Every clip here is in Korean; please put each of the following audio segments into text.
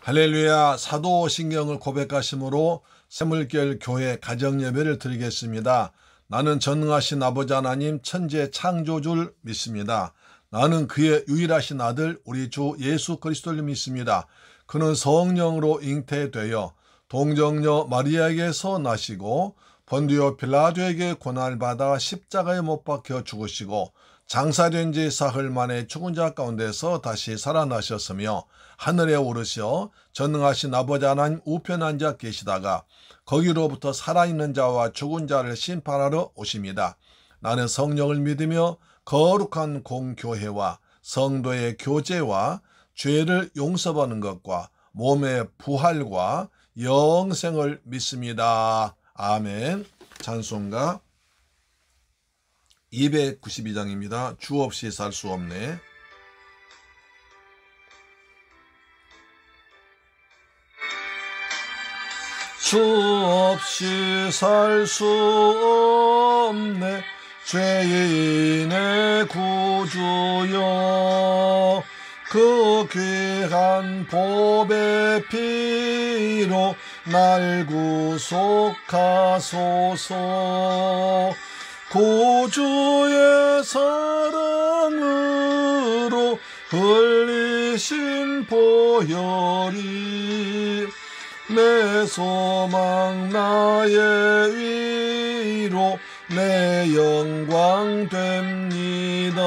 할렐루야. 사도신경을 고백하심으로 새물결 교회 가정예배를 드리겠습니다. 나는 전능하신 아버지 하나님 천지의 창조주를 믿습니다. 나는 그의 유일하신 아들 우리 주 예수 그리스도를 믿습니다. 그는 성령으로 잉태되어 동정녀 마리아에게서 나시고 본디오 빌라도에게 고난을 받아 십자가에 못 박혀 죽으시고 장사된 지 사흘 만에 죽은 자 가운데서 다시 살아나셨으며 하늘에 오르셔 전능하신 아버지 하나님 우편에 앉아 계시다가 거기로부터 살아있는 자와 죽은 자를 심판하러 오십니다. 나는 성령을 믿으며 거룩한 공교회와 성도의 교제와 죄를 용서받는 것과 몸의 부활과 영생을 믿습니다. 아멘. 찬송가 292장입니다. 주 없이 살 수 없네. 주 없이 살 수 없네. 죄인의 구주여 그 귀한 보배 피로 날 구속하소서. 구주의 사랑으로 흘리신 보혈이 내 소망 나의 위로 내 영광 됩니다.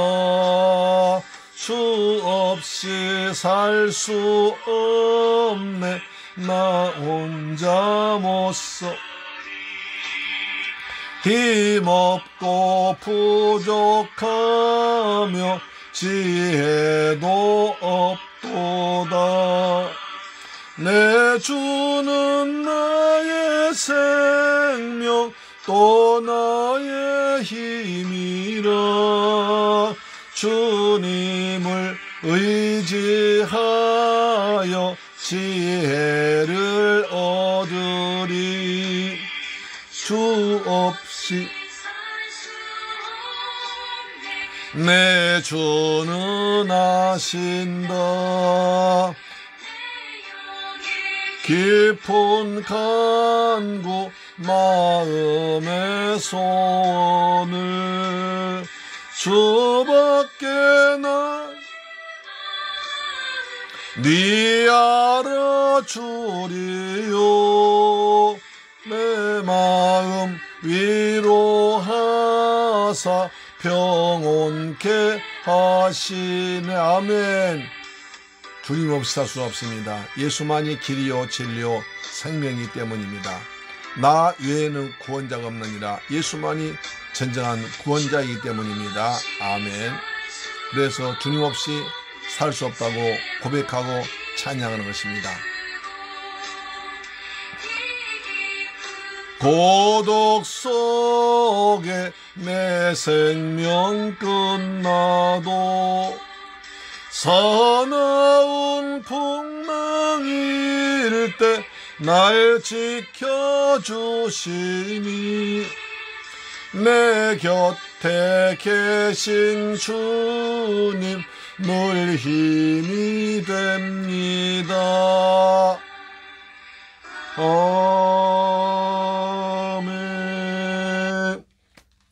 주 없이 살 수 없네. 나 혼자 못 서 힘없고 부족하며 지혜도 없도다. 내 주는 나의 생명 또 나의 힘이라. 주님을 의지하여 지혜를 얻으리. 주 없이 내 주는 아신다. 깊은 간구 마음의 소원을 주밖에 네 알아주리요. 내 마음 위로하사 평온케 하시네. 아멘. 주님 없이 살 수 없습니다. 예수만이 길이요 진리요 생명이기 때문입니다. 나 외에는 구원자가 없느니라. 예수만이 진정한 구원자이기 때문입니다. 아멘. 그래서 주님 없이 살 수 없다고 고백하고 찬양하는 것입니다. 고독 속에 내 생명 끝나도 사나운 풍랑일 때 날 지켜주시니 내 곁에 계신 주님 늘 힘이 됩니다. 아멘.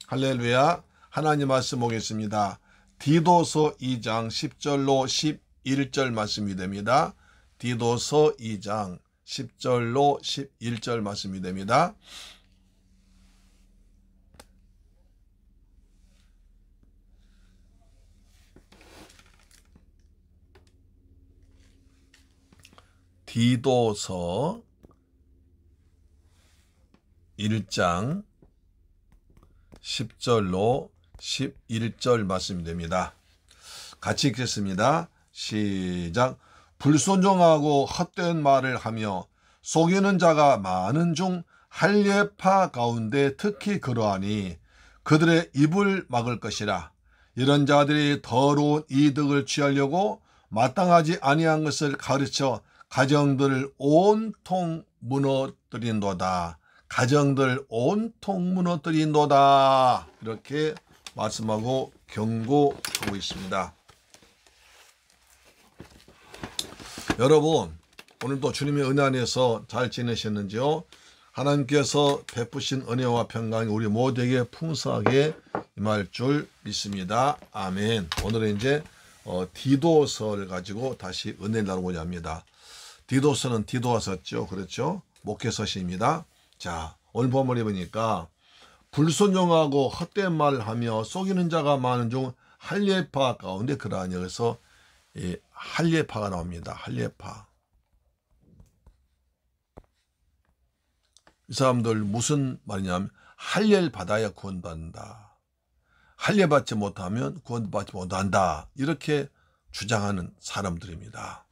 할렐루야. 하나님 말씀 보겠습니다. 디도서 2장 10절로 11절 말씀이 됩니다. 디도서 2장 10절로 11절 말씀이 됩니다. 디도서 1장 10절로 11절 말씀이 됩니다. 같이 읽겠습니다. 시작. 불순종하고 헛된 말을 하며 속이는 자가 많은 중 할례파 가운데 특히 그러하니 그들의 입을 막을 것이라. 이런 자들이 더러운 이득을 취하려고 마땅하지 아니한 것을 가르쳐 가정들을 온통 무너뜨린도다. 가정들 온통 무너뜨린도다. 이렇게 말씀하고 경고하고 있습니다. 여러분, 오늘도 주님의 은혜 안에서 잘 지내셨는지요? 하나님께서 베푸신 은혜와 평강이 우리 모두에게 풍성하게 임할 줄 믿습니다. 아멘. 오늘은 이제 디도서를 가지고 다시 은혜를 나누고자 합니다. 디도서는 디도가 썼죠. 그렇죠? 목회서시입니다. 자, 오늘 본문에 보니까 불순종하고 헛된 말을 하며 속이는 자가 많은 중 할례파 가운데 그러하니, 그래서 할례파가 나옵니다. 할례파. 이 사람들 무슨 말이냐면 할례를 받아야 구원받는다. 할례 받지 못하면 구원받지 못한다. 이렇게 주장하는 사람들입니다.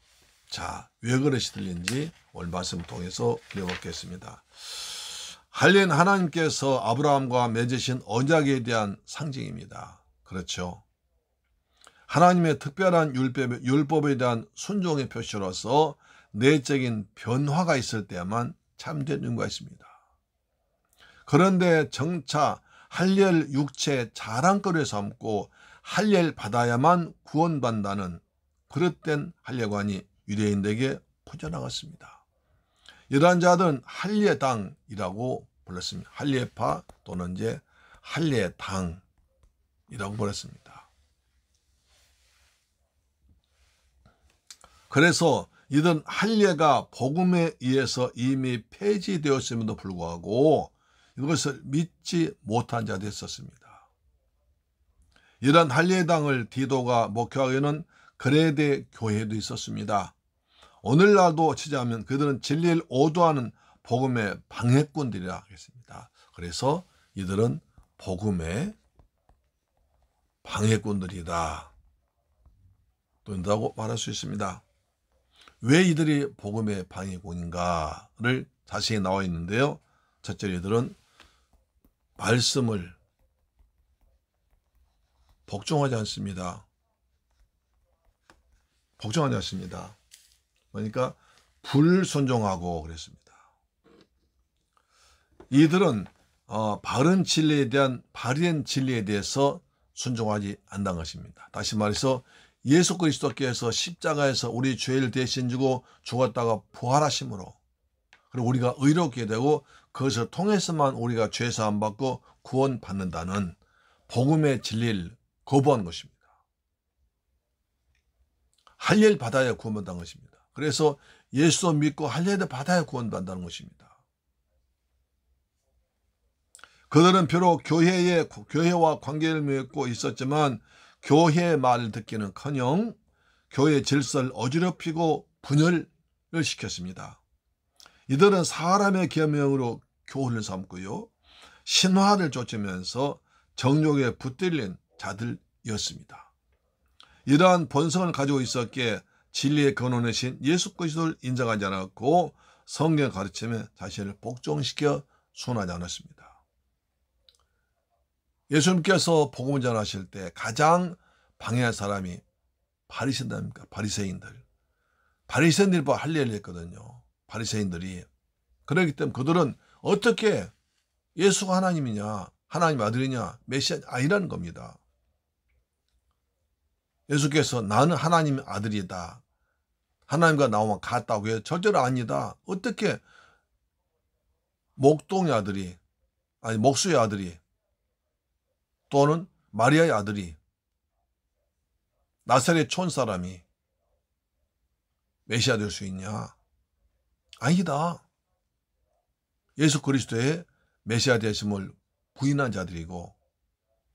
자, 왜 그러시 들린지 오늘 말씀을 통해서 배워보겠습니다. 할례는 하나님께서 아브라함과 맺으신 언약에 대한 상징입니다. 그렇죠. 하나님의 특별한 율법에 대한 순종의 표시로서 내적인 변화가 있을 때만 참된 의무가 있습니다. 그런데 정차 할례를 육체의 자랑거리에 삼고 할례를 받아야만 구원받는다는 그릇된 할례관이 유대인들에게 퍼져나갔습니다. 이러한 자들은 할례당이라고 불렀습니다. 할례파 또는 이제 할례당이라고 불렀습니다. 그래서 이들은 할례가 복음에 의해서 이미 폐지되었음에도 불구하고 이것을 믿지 못한 자도 있었습니다. 이런 할례당을 디도가 목회하기에는 그레데 교회도 있었습니다. 오늘날도 치자면 그들은 진리를 오도하는 복음의 방해꾼들이라 하겠습니다. 그래서 이들은 복음의 방해꾼들이다 된다고 말할 수 있습니다. 왜 이들이 복음의 방해꾼인가를 자세히 나와 있는데요. 첫째, 이들은 말씀을 복종하지 않습니다. 복종하지 않습니다. 그러니까 불순종하고 그랬습니다. 이들은 바른 진리에 대한 바른 진리에 대해서 순종하지 않는 것입니다. 다시 말해서 예수 그리스도께서 십자가에서 우리 죄를 대신 지고 죽었다가 부활하심으로, 그리고 우리가 의롭게 되고 그것을 통해서만 우리가 죄사함 받고 구원받는다는 복음의 진리를 거부한 것입니다. 할례를 받아야 구원받는 것입니다. 그래서 예수 믿고 할례를 받아야 구원받는다는 것입니다. 그들은 비록 교회와 관계를 맺고 있었지만 교회의 말을 듣기는커녕 교회 질서를 어지럽히고 분열을 시켰습니다. 이들은 사람의 계명으로 교훈을 삼고요, 신화를 쫓으면서 정욕에 붙들린 자들이었습니다. 이러한 본성을 가지고 있었기에 진리의 근원이신 예수 그리스도를 인정하지 않았고 성경 가르침에 자신을 복종시켜 순하지 않았습니다. 예수님께서 복음을 전하실 때 가장 방해할 사람이 바리새인입니까? 바리새인들이 할례를 했거든요. 바리새인들이. 그렇기 때문에 그들은 어떻게 예수가 하나님이냐, 하나님 아들이냐, 메시아 아니라는 겁니다. 예수께서 나는 하나님의 아들이다, 하나님과 나와 같다고 해서 절대로 아니다. 어떻게 목동의 아들이, 아니 목수의 아들이, 또는 마리아의 아들이, 나사렛 촌 사람이 메시아 될 수 있냐? 아니다. 예수 그리스도의 메시아 되심을 부인한 자들이고,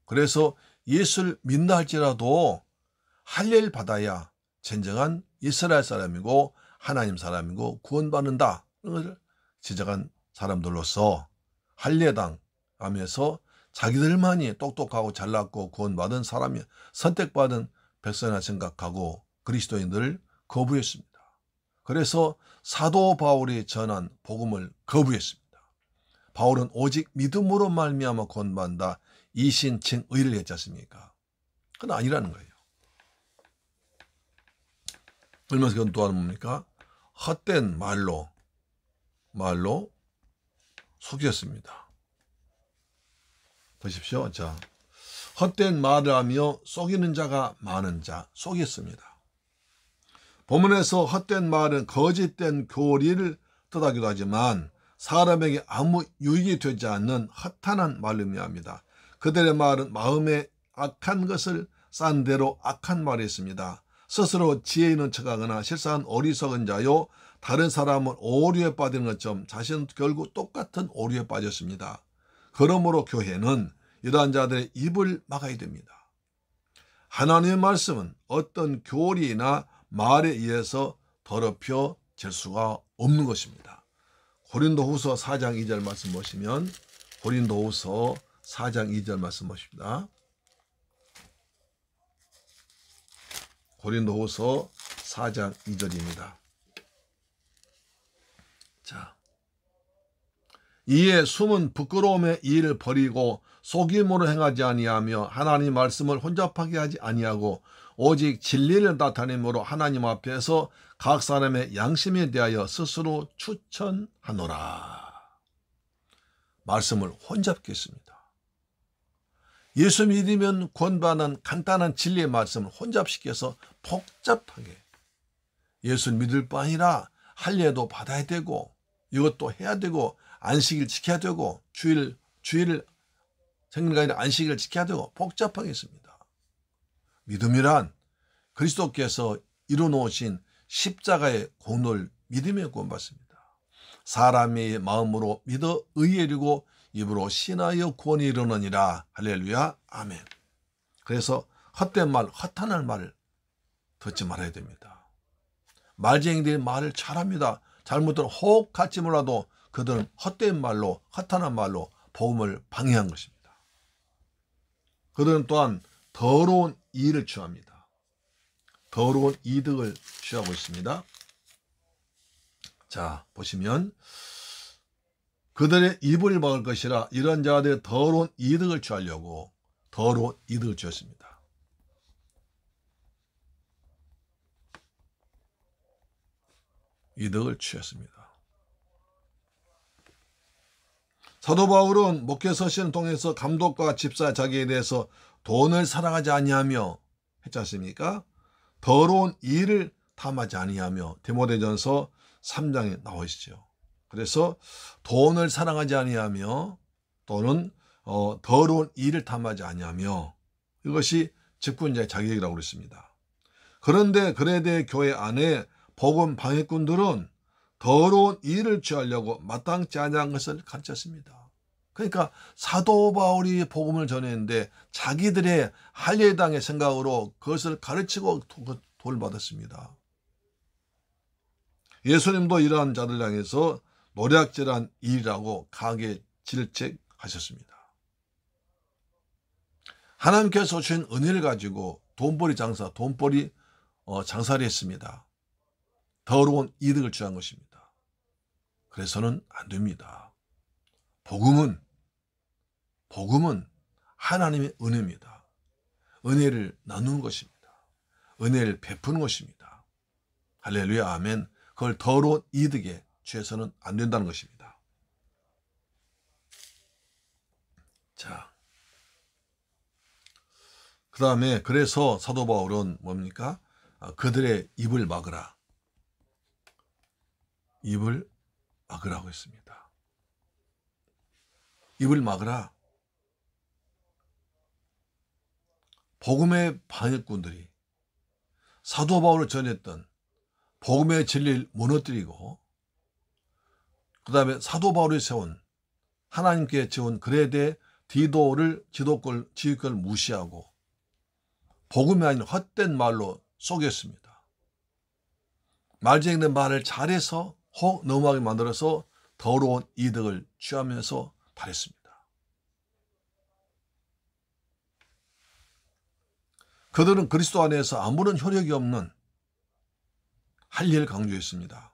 그래서 예수를 믿나 할지라도 할례를 받아야 진정한 이스라엘 사람이고 하나님 사람이고 구원받는다 를 지적한 사람들로서 할례당 하면서 자기들만이 똑똑하고 잘났고 구원받은 사람이, 선택받은 백성이라 생각하고 그리스도인들을 거부했습니다. 그래서 사도 바울이 전한 복음을 거부했습니다. 바울은 오직 믿음으로 말미암아 구원받는다, 이신칭 의를 했지 않습니까? 그건 아니라는 거예요. 그러면서 그건 또한 뭡니까? 헛된 말로 속였습니다. 보십시오. 자, 헛된 말을 하며 속이는 자가 많은 자, 속였습니다. 본문에서 헛된 말은 거짓된 교리를 뜻하기도 하지만 사람에게 아무 유익이 되지 않는 허탄한 말을 의미합니다. 그들의 말은 마음에 악한 것을 싼 대로 악한 말이었습니다. 스스로 지혜 있는 척하거나 실상은 어리석은 자요, 다른 사람은 오류에 빠지는 것처럼 자신은 결국 똑같은 오류에 빠졌습니다. 그러므로 교회는 이러한 자들의 입을 막아야 됩니다. 하나님의 말씀은 어떤 교리나 말에 의해서 더럽혀질 수가 없는 것입니다. 고린도후서 4장 2절 말씀 보시면, 고린도후서 4장 2절 말씀 보십니다. 고린도후서 4장 2절입니다. 자, 이에 숨은 부끄러움의 일을 버리고 속임으로 행하지 아니하며 하나님 말씀을 혼잡하게 하지 아니하고 오직 진리를 나타내므로 하나님 앞에서 각 사람의 양심에 대하여 스스로 추천하노라. 말씀을 혼잡게 했습니다. 예수 믿으면 권반한 간단한 진리의 말씀을 혼잡시켜서 복잡하게, 예수 믿을 뿐 아니라 할례도 받아야 되고 이것도 해야 되고 안식일 지켜야 되고 주일을 생일간에 안식일을 지켜야 되고 복잡하게 했습니다. 믿음이란 그리스도께서 이루어놓으신 십자가의 공로를 믿음에 구원받습니다. 사람의 마음으로 믿어 의에 이르고 입으로 신하여 구원이 이르느니라. 할렐루야. 아멘. 그래서 헛된 말, 허탄한 말을 듣지 말아야 됩니다. 말쟁이들이 말을 잘합니다. 잘못들은 혹 같이 몰라도 그들은 헛된 말로, 허탄한 말로 복음을 방해한 것입니다. 그들은 또한 더러운 이익을 취합니다. 더러운 이득을 취하고 있습니다. 자, 보시면 그들의 입을 막을 것이라 이런 자들의 더러운 이득을 취하려고 더러운 이득을 취했습니다. 이득을 취했습니다. 사도 바울은 목회 서신을 통해서 감독과 집사 자기에 대해서 돈을 사랑하지 아니하며 했지 않습니까? 더러운 일을 탐하지 아니하며 디모데전서 3장에 나와 있죠. 그래서 돈을 사랑하지 아니하며 또는 더러운 일을 탐하지 아니하며, 이것이 직분자의 자격이라고 그랬습니다. 그런데 그레데 교회 안에 복음 방해꾼들은 더러운 일을 취하려고 마땅치 않은 것을 가르쳤습니다. 그러니까 사도 바울이 복음을 전했는데 자기들의 할례당의 생각으로 그것을 가르치고 돌받았습니다. 예수님도 이러한 자들 향해서 노략질한 일이라고 강하게 질책하셨습니다. 하나님께서 주신 은혜를 가지고 돈벌이 장사를 했습니다. 더러운 이득을 취한 것입니다. 그래서는 안 됩니다. 복음은 하나님의 은혜입니다. 은혜를 나누는 것입니다. 은혜를 베푸는 것입니다. 할렐루야, 아멘. 그걸 더러운 이득에 취해서는 안 된다는 것입니다. 자, 그 다음에 그래서 사도 바울은 뭡니까? 그들의 입을 막으라. 입을 막으라고 했습니다. 입을 막으라. 복음의 방해꾼들이 사도 바울을 전했던 복음의 진리를 무너뜨리고, 그 다음에 사도 바울이 세운 하나님께 지은 그레데 디도를 지휘권을 무시하고 복음이 아닌 헛된 말로 속였습니다. 말쟁이는 말을 잘해서 혹 너무하게 만들어서 더러운 이득을 취하면서 달했습니다. 그들은 그리스도 안에서 아무런 효력이 없는 할례를 강조했습니다.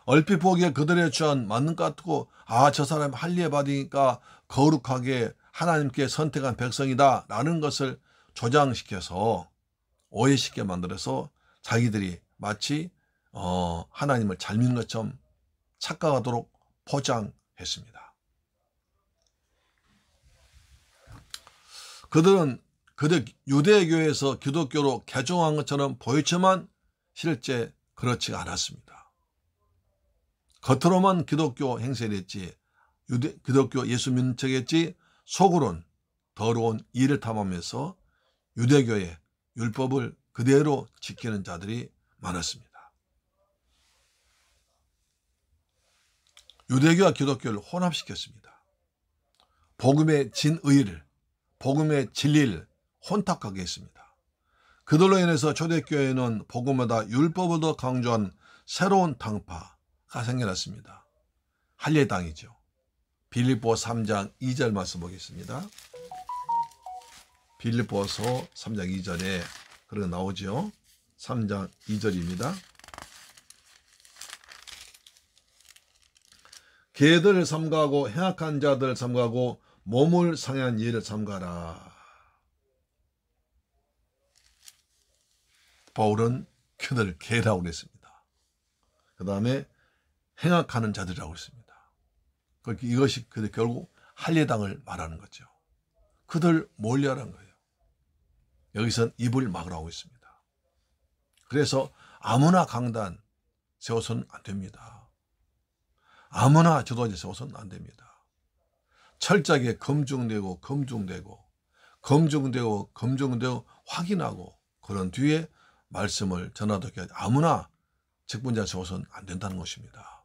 얼핏 보기에 그들의 취한 맞는 것 같고, 저 사람 할례 받으니까 거룩하게 하나님께 선택한 백성이다 라는 것을 조장시켜서 오해시켜 만들어서 자기들이 마치 하나님을 잘 믿는 것처럼 착각하도록 포장했습니다. 그들 유대교에서 기독교로 개종한 것처럼 보였지만 실제 그렇지가 않았습니다. 겉으로만 기독교 행세를 했지, 기독교 예수 믿는 척했지, 속으로는 더러운 일을 탐하면서 유대교의 율법을 그대로 지키는 자들이 많았습니다. 유대교와 기독교를 혼합시켰습니다. 복음의 진의를, 복음의 진리를 혼탁하게 했습니다. 그들로 인해서 초대교회는 복음보다 율법을 더 강조한 새로운 당파가 생겨났습니다. 할례당이죠. 빌립보 3장 2절 말씀 보겠습니다. 빌립보서 3장 2절에 그렇게 나오죠. 3장 2절입니다. 개들을 삼가하고 행악한 자들을 삼가하고 몸을 상한 일을 삼가라. 바울은 그들 개라고 그랬습니다. 그 다음에 행악하는 자들이라고 했습니다. 그렇게 이것이 그들 결국 할례당을 말하는 거죠. 그들 몰려라는 거예요. 여기선 입을 막으라고 했습니다. 그래서 아무나 강단 세워서는 안 됩니다. 아무나 저도지 세워서는 안 됩니다. 철저하게 검증되고 확인하고 그런 뒤에 말씀을 전하도록 해야지 아무나 직분자 세워서는 안 된다는 것입니다.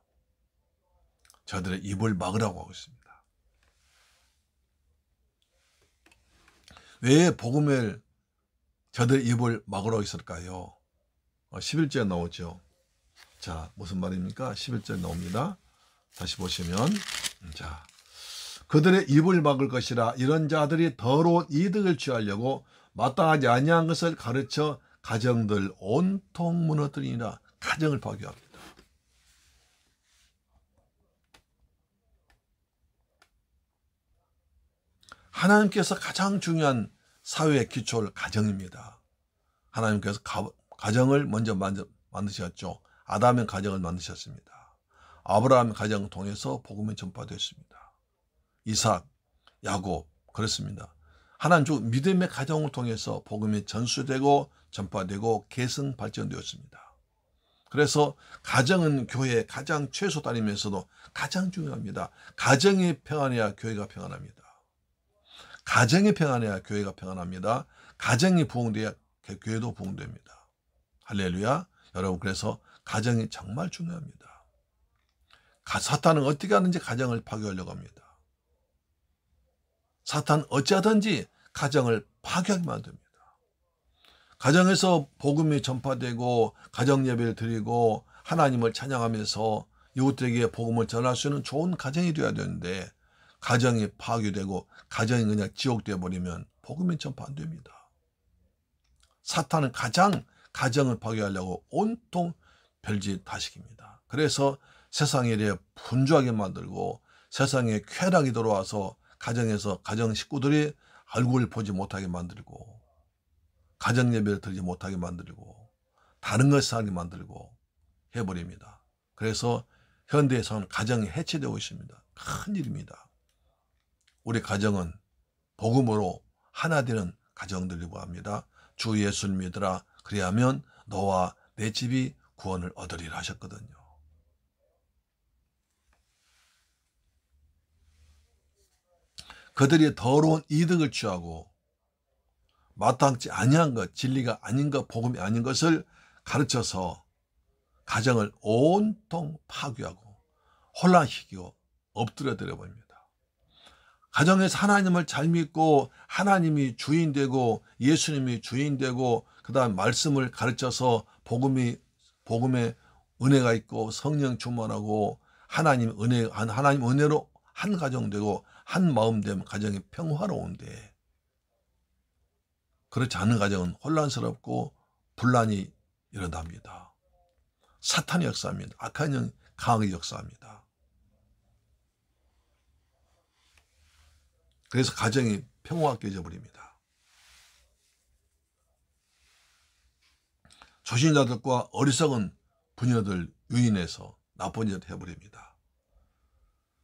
저들의 입을 막으라고 하고 있습니다. 왜 복음을 저들의 입을 막으라고 했을까요? 11절에 나오죠. 자, 무슨 말입니까? 11절에 나옵니다. 다시 보시면, 자, 그들의 입을 막을 것이라 이런 자들이 더러운 이득을 취하려고 마땅하지 아니한 것을 가르쳐 가정들 온통 무너뜨리니라. 가정을 파괴합니다. 하나님께서 가장 중요한 사회의 기초를 가정입니다. 하나님께서 가정을 먼저 만드셨죠. 아담의 가정을 만드셨습니다. 아브라함의 가정을 통해서 복음이 전파되었습니다. 이삭, 야곱 그렇습니다. 하나님 주 믿음의 가정을 통해서 복음이 전수되고 전파되고 계승 발전되었습니다. 그래서 가정은 교회의 가장 최소 단위면서도 가장 중요합니다. 가정이 평안해야 교회가 평안합니다. 가정이 평안해야 교회가 평안합니다. 가정이 부흥돼야 교회도 부흥됩니다. 할렐루야. 여러분, 그래서 가정이 정말 중요합니다. 사탄은 어떻게 하는지 가정을 파괴하려고 합니다. 사탄은 어찌하든지 가정을 파괴하게 만듭니다. 가정에서 복음이 전파되고 가정 예배를 드리고 하나님을 찬양하면서 이웃들에게 복음을 전할 수 있는 좋은 가정이 되어야 되는데 가정이 파괴되고 가정이 그냥 지옥되어 버리면 복음이 전파 안 됩니다. 사탄은 가장 가정을 파괴하려고 온통 별짓 다 시킵니다. 그래서 세상에 이래 분주하게 만들고 세상에 쾌락이 들어와서 가정에서 가정 식구들이 얼굴을 보지 못하게 만들고 가정 예배를 드리지 못하게 만들고 다른 것을 하게 만들고 해버립니다. 그래서 현대에서는 가정이 해체되고 있습니다. 큰 일입니다. 우리 가정은 복음으로 하나 되는 가정들이라고 합니다. 주 예수를 믿으라 그리하면 너와 내 집이 구원을 얻으리라 하셨거든요. 그들이 더러운 이득을 취하고 마땅치 아니한 것, 진리가 아닌 것, 복음이 아닌 것을 가르쳐서 가정을 온통 파괴하고 혼란시키고 엎드려뜨려 버립니다. 가정에서 하나님을 잘 믿고 하나님이 주인되고 예수님이 주인되고 그 다음 말씀을 가르쳐서 복음의 은혜가 있고 성령 충만하고 하나님 은혜로 한 가정 되고 한 마음 되면 가정이 평화로운데 그렇지 않은 가정은 혼란스럽고 분란이 일어납니다. 사탄의 역사입니다. 악한 영 강하게 역사합니다. 그래서 가정이 평화가 깨져 버립니다. 초신자들과 어리석은 부녀들 유인해서 나쁜 짓을 해버립니다.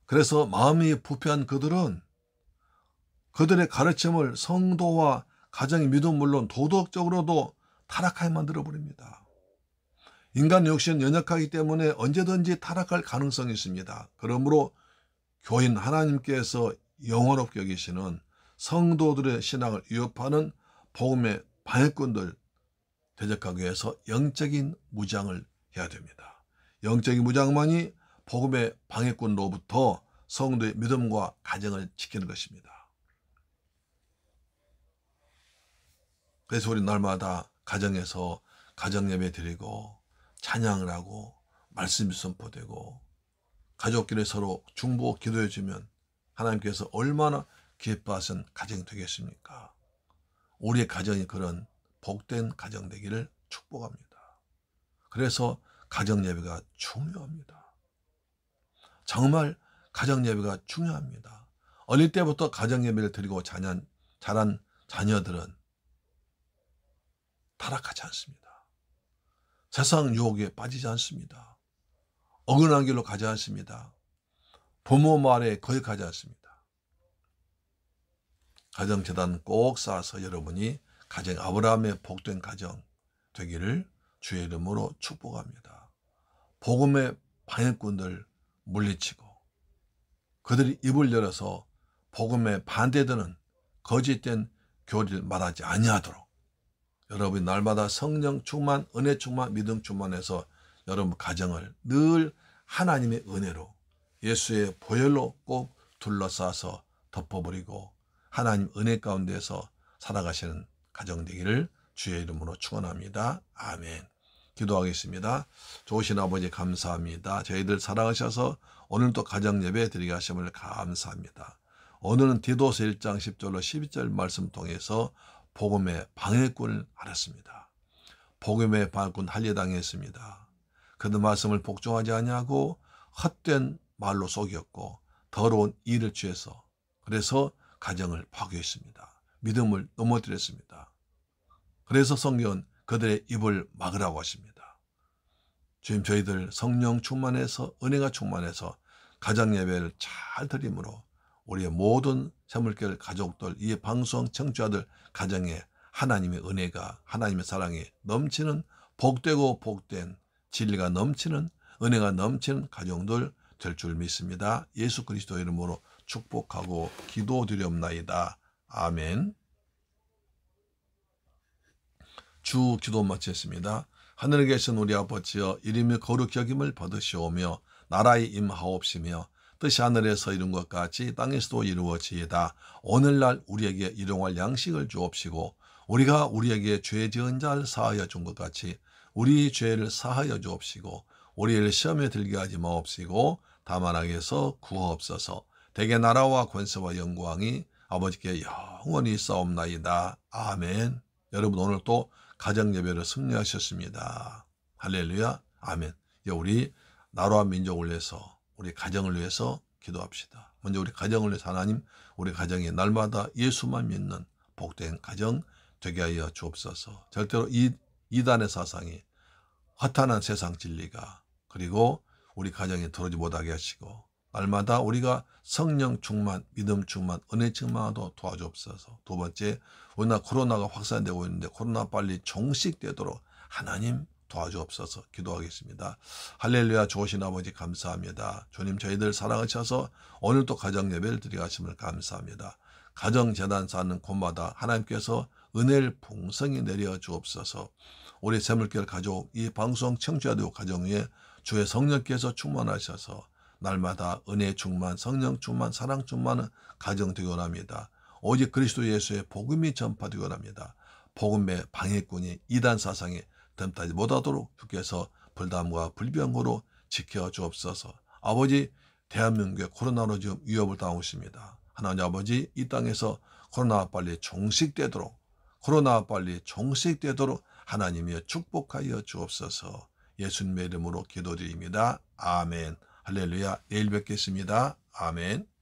그래서 마음이 부패한 그들은 그들의 가르침을 성도와 가정의 믿음 물론 도덕적으로도 타락하게 만들어 버립니다. 인간 육신은 연약하기 때문에 언제든지 타락할 가능성이 있습니다. 그러므로 교인 하나님께서 영원롭게 여기시는 성도들의 신앙을 위협하는 복음의 방해꾼들 대적하기 위해서 영적인 무장을 해야 됩니다. 영적인 무장만이 복음의 방해꾼로부터 성도의 믿음과 가정을 지키는 것입니다. 그래서 우리 날마다 가정에서 가정예배 드리고 찬양을 하고 말씀이 선포되고 가족끼리 서로 중보 기도해 주면 하나님께서 얼마나 기뻐하신 가정이 되겠습니까? 우리의 가정이 그런 복된 가정 되기를 축복합니다. 그래서 가정 예배가 중요합니다. 정말 가정 예배가 중요합니다. 어릴 때부터 가정 예배를 드리고 자란 자녀들은 타락하지 않습니다. 세상 유혹에 빠지지 않습니다. 어긋난 길로 가지 않습니다. 부모 말에 거역하지 않습니다. 가정재단 꼭 쌓아서 여러분이 가정 아브라함의 복된 가정 되기를 주의 이름으로 축복합니다. 복음의 방해꾼들 물리치고 그들이 입을 열어서 복음에 반대되는 거짓된 교리를 말하지 아니하도록 여러분이 날마다 성령 충만, 은혜 충만, 믿음 충만해서 여러분 가정을 늘 하나님의 은혜로 예수의 보혈로 꼭 둘러싸서 덮어버리고 하나님 은혜 가운데서 살아가시는 가정 되기를 주의 이름으로 축원합니다. 아멘. 기도하겠습니다. 좋으신 아버지 감사합니다. 저희들 사랑하셔서 오늘도 가정 예배 드리게 하심을 감사합니다. 오늘은 디도서 1장 10절로 12절 말씀 통해서 복음의 방해꾼을 알았습니다. 복음의 방해꾼 할례당했습니다. 그들 말씀을 복종하지 아니하고 헛된 말로 속였고 더러운 일을 취해서 그래서 가정을 파괴했습니다. 믿음을 넘어뜨렸습니다. 그래서 성경은 그들의 입을 막으라고 하십니다. 주님 저희들 성령 충만해서 은혜가 충만해서 가정 예배를 잘 드림으로 우리의 모든 새물결 가족들 이 방송 청취자들 가정에 하나님의 은혜가 하나님의 사랑이 넘치는 복되고 복된 진리가 넘치는 은혜가 넘치는 가정들 될 줄 믿습니다. 예수 그리스도 이름으로 축복하고 기도드리옵나이다. 아멘. 주 기도 마치겠습니다. 하늘에 계신 우리 아버지여 이름이 거룩히 여김을 받으시오며 나라에 임하옵시며 뜻이 하늘에서 이룬 것 같이 땅에서도 이루어지이다. 오늘날 우리에게 일용할 양식을 주옵시고 우리가 우리에게 죄 지은 자를 사하여 준 것 같이 우리 죄를 사하여 주옵시고 우리를 시험에 들게 하지 마옵시고 다만 악에서 구하옵소서. 대개 나라와 권세와 영광이 아버지께 영원히 있사옵나이다. 아멘. 여러분 오늘 또 가정 예배를 승리하셨습니다. 할렐루야. 아멘. 우리 나라와 민족을 위해서 우리 가정을 위해서 기도합시다. 먼저 우리 가정을 위해서 하나님 우리 가정에 날마다 예수만 믿는 복된 가정 되게 하여 주옵소서. 절대로 이단의 사상이 허탄한 세상 진리가 그리고 우리 가정에 들어오지 못하게 하시고 날마다 우리가 성령 충만, 믿음 충만, 은혜 충만하도록 도와주옵소서. 두 번째, 우리나라 코로나가 확산되고 있는데 코로나 빨리 종식되도록 하나님 도와주옵소서. 기도하겠습니다. 할렐루야. 좋으신 아버지 감사합니다. 주님 저희들 사랑하셔서 오늘도 가정 예배를 드리게 하심을 감사합니다. 가정재단 쌓는 곳마다 하나님께서 은혜를 풍성히 내려 주옵소서. 우리 새물결 가족 이 방송 청취자들 가정 위에 주의 성령께서 충만하셔서 날마다 은혜 충만, 성령 충만, 사랑 충만은 가정 되기 원합니다. 오직 그리스도 예수의 복음이 전파되기 원합니다. 복음의 방해꾼이 이단 사상에 덤타지 못하도록 주께서 불담과 불병으로 지켜 주옵소서. 아버지 대한민국의 코로나로 지금 위협을 당하고 있습니다. 하나님 아버지 이 땅에서 코로나가 빨리 종식되도록 하나님이 축복하여 주옵소서. 예수님의 이름으로 기도드립니다. 아멘. 할렐루야. 내일 뵙겠습니다. 아멘.